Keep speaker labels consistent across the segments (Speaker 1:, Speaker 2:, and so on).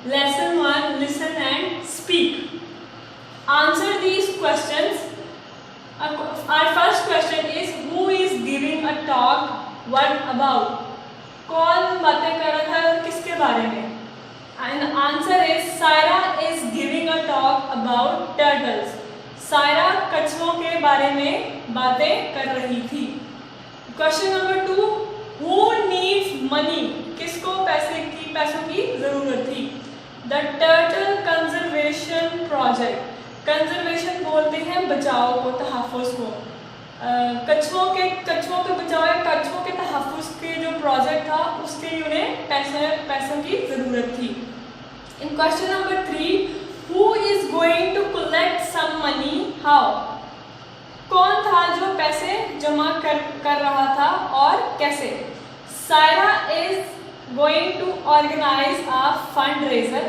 Speaker 1: Lesson 1, listen and speak. Answer these questions. Our first question is, who is giving a talk? What about? कौन बातें कर रहा था किसके बारे में? And answer is, Saira is giving a talk about turtles. Saira कछुओं के बारे में बातें कर रही थी. Question number 2, who needs money? किसको पैसों की जरूरत थी? The Turtle Conservation Project. Conservation बोलते हैं बचाव को, तहफ़्फ़ुज़ को. कछुओं के बचाव या कछुओं के तहफ़्फ़ुज़ के जो प्रोजेक्ट था उसके लिए उन्हें पैसों की ज़रूरत थी. इन question number 3, who is going to collect some money? How? कौन था जो पैसे जमा कर रहा था और कैसे? Saira is going to organize a fundraiser.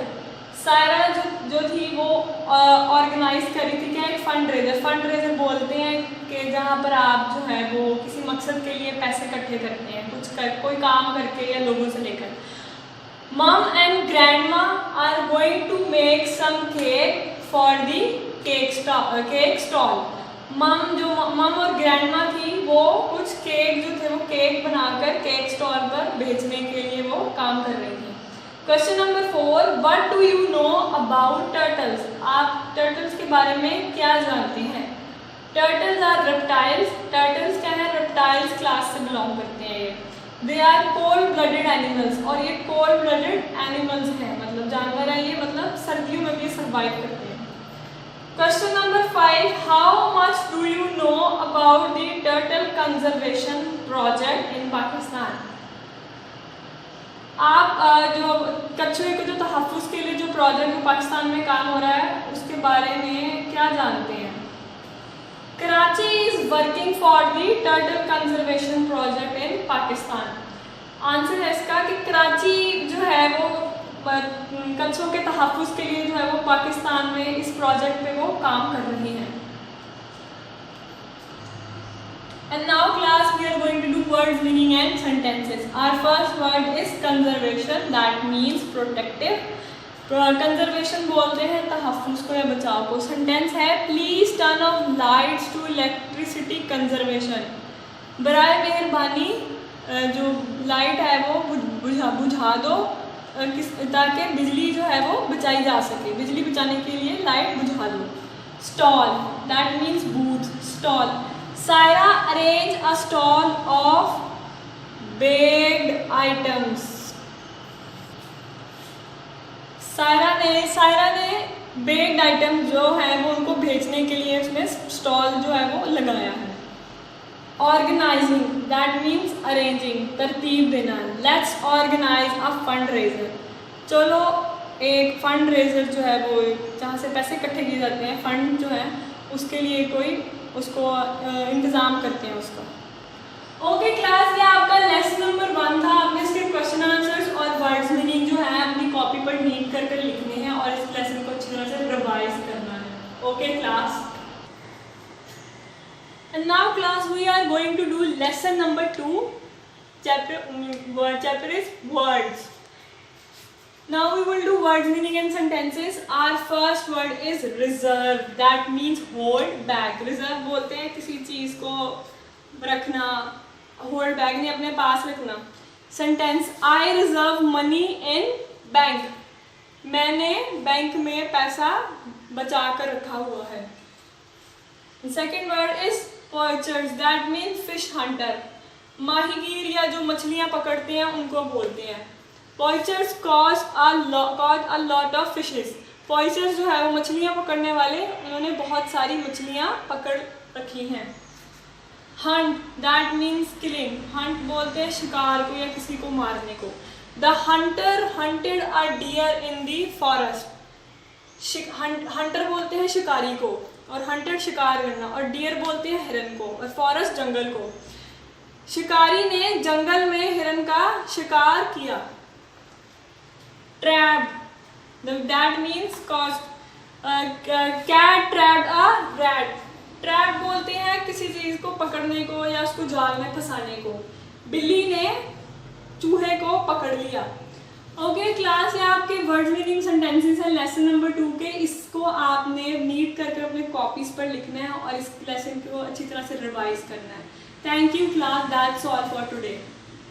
Speaker 1: Saira जो थी वो ऑर्गेनाइज कर रही थी क्या? एक फंड रेजर बोलते हैं कि जहाँ पर आप जो है वो किसी मकसद के लिए पैसे इकट्ठे करते हैं, कोई काम करके या लोगों से लेकर. Mum and grandma are going to make some cake for the cake stall. Mum और ग्रैंडमा थी वो कुछ केक जो थे वो केक बनाकर केक स्टॉल पर बेचने के लिए वो काम कर रही थी. Question number 4, what do you know about turtles? आप टर्टल्स के बारे में क्या जानते हैं? Turtles are reptiles. टर्टल्स क्या है? रेप्टाइल्स क्लास से बिलोंग करते हैं ये. They are cold blooded animals. और ये कोल्ड ब्लडेड एनिमल्स हैं, मतलब जानवर है ये, मतलब सर्दियों में भी सर्वाइव करते हैं. Question number 5, how much do you know about the turtle conservation project in Pakistan? आप जो कछुए के जो तहफ़्फ़ुज़ के लिए जो प्रोजेक्ट पाकिस्तान में काम हो रहा है उसके बारे में क्या जानते हैं? Karachi is working for the turtle conservation project in Pakistan. Answer है इसका कि कराची जो है वो कछुओं के तहफ़्फ़ुज़ के लिए जो है वो पाकिस्तान में इस प्रोजेक्ट पे वो काम कर रही है. And now class, we are going to do words, meaning and sentences. Our first word is conservation, that means protective. Conservation बोलते हैं तहफ़्फ़ुज़ को या बचाव को. सेंटेंस है, please turn off lights to electricity conservation. बराए मेहरबानी जो लाइट है वो बुझा दो ताकि बिजली जो है वो बचाई जा सके. बिजली बचाने के लिए लाइट बुझा दो. Stall, that means booth. Stall. Saira arranged a stall of baked items. Saira ने बेक्ड आइटम जो है वो उनको बेचने के लिए उसमें स्टॉल जो है वो लगाया है. ऑर्गेनाइजिंग, दैट मीन्स अरेंजिंग, तरतीब देना. Let's organise a fund raiser. चलो एक फंड रेजर जो है वो जहाँ से पैसे इकट्ठे किए जाते हैं, फंड जो है उसके लिए कोई उसको इंतज़ाम करते हैं उसका. ओके क्लास, ये आपका लेसन नंबर 1 था. आपने इसके क्वेश्चन आंसर्स और वर्ड्स मीनिंग जो है अपनी कॉपी पर नीट कर लिखने हैं और इस लेसन को अच्छी तरह से रिवाइज करना है. Okay class. And now class, we are going to do lesson number 2. Chapter is words. Now we will do words, meaning and sentences. Our first word is reserve. That means hold back. Reserve बोलते हैं किसी चीज़ को रखना, hold back नहीं अपने पास रखना. Sentence, I reserve money in bank. मैंने bank में पैसा बचा कर रखा हुआ है. Second word is poachers. That means fish hunter. माहीगीर या जो मछलियाँ पकड़ते हैं उनको बोलते हैं. Poachers caught a lot of fishes. Poachers जो है वो मछलियाँ पकड़ने वाले, उन्होंने बहुत सारी मछलियाँ पकड़ रखी हैं. Hunt, that means killing. Hunt बोलते हैं शिकार को या किसी को मारने को. The hunter hunted a deer in the forest. Hunter बोलते हैं शिकारी को और hunted शिकार करना, और deer बोलते हैं हिरन को, और forest जंगल को. शिकारी ने जंगल में हिरन का शिकार किया. Trap, that means caused. Cat trapped a rat. Trap बोलते हैं किसी चीज़ को पकड़ने को या उसको जाल में फंसाने को. बिल्ली ने चूहे को पकड़ लिया. ओके क्लास, ये आपके वर्ड मीनिंग सेंटेंसेस हैं लेसन नंबर 2 के। इसको आपने नीट करके अपने कॉपीज पर लिखना है और इस लेसन को अच्छी तरह से रिवाइज करना है। Thank you class, that's all for today.